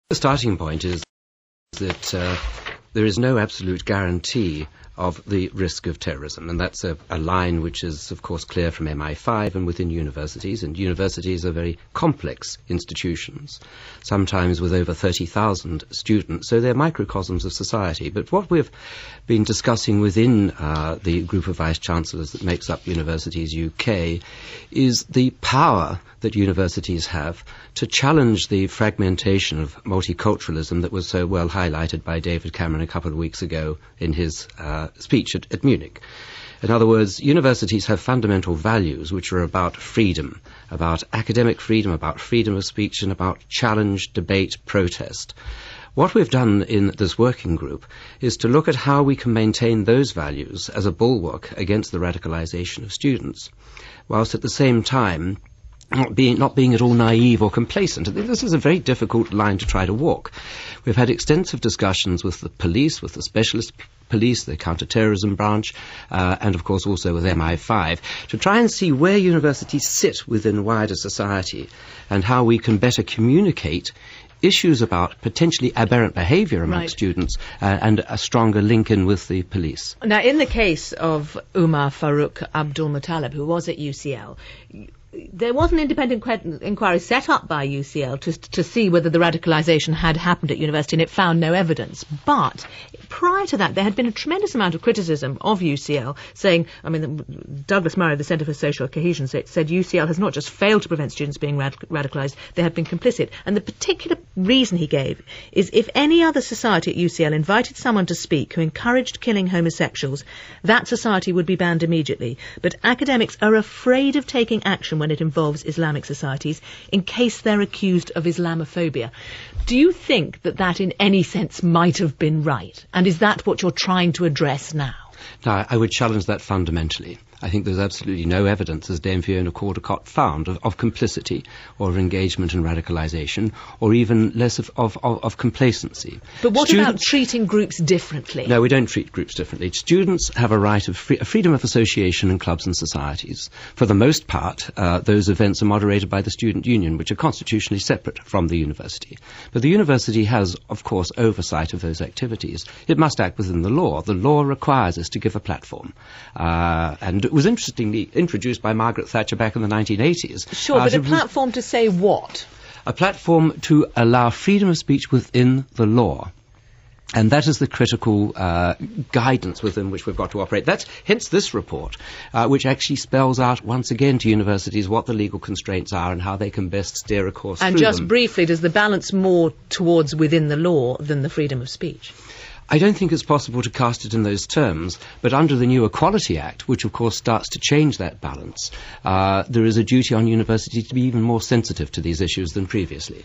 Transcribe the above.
The starting point is that there is no absolute guarantee of the risk of terrorism, and that's a line which is, of course, clear from MI5 and within universities, and universities are very complex institutions, sometimes with over 30,000 students, so they're microcosms of society. But what we've been discussing within the group of vice-chancellors that makes up Universities UK is the power that universities have to challenge the fragmentation of multiculturalism that was so well highlighted by David Cameron a couple of weeks ago in his speech at Munich. In other words, universities have fundamental values which are about freedom, about academic freedom, about freedom of speech, and about challenge, debate, protest. What we've done in this working group is to look at how we can maintain those values as a bulwark against the radicalisation of students, whilst at the same time not being at all naive or complacent. This is a very difficult line to try to walk. We've had extensive discussions with the police, with the specialist police, the counter-terrorism branch, and of course also with MI5, to try and see where universities sit within wider society and how we can better communicate issues about potentially aberrant behaviour among students and a stronger link in with the police. Now, in the case of Umar Farouk Abdul Muttalib, who was at UCL, there was an independent inquiry set up by UCL to see whether the radicalisation had happened at university, and it found no evidence. But prior to that, there had been a tremendous amount of criticism of UCL, saying, Douglas Murray, the Centre for Social Cohesion, said UCL has not just failed to prevent students being radicalised, they have been complicit. And the particular reason he gave is if any other society at UCL invited someone to speak who encouraged killing homosexuals, that society would be banned immediately. But academics are afraid of taking action when it involves Islamic societies in case they're accused of Islamophobia. Do you think that that in any sense might have been right? And is that what you're trying to address now? No, I would challenge that fundamentally. I think there's absolutely no evidence, as Dame Fiona Caldecott found, of complicity or of engagement in radicalisation, or even less of complacency. But what about treating groups differently? No, we don't treat groups differently. Students have a right of freedom of association in clubs and societies. For the most part, those events are moderated by the student union, which are constitutionally separate from the university. But the university has, of course, oversight of those activities. It must act within the law. The law requires us to give a platform. And it was interestingly introduced by Margaret Thatcher back in the 1980s. Sure, but a platform to say what? A platform to allow freedom of speech within the law. And that is the critical guidance within which we've got to operate. That's hence this report, which actually spells out once again to universities what the legal constraints are and how they can best steer a course through them. And just briefly, does the balance more towards within the law than the freedom of speech? I don't think it's possible to cast it in those terms, but under the new Equality Act, which of course starts to change that balance, there is a duty on universities to be even more sensitive to these issues than previously.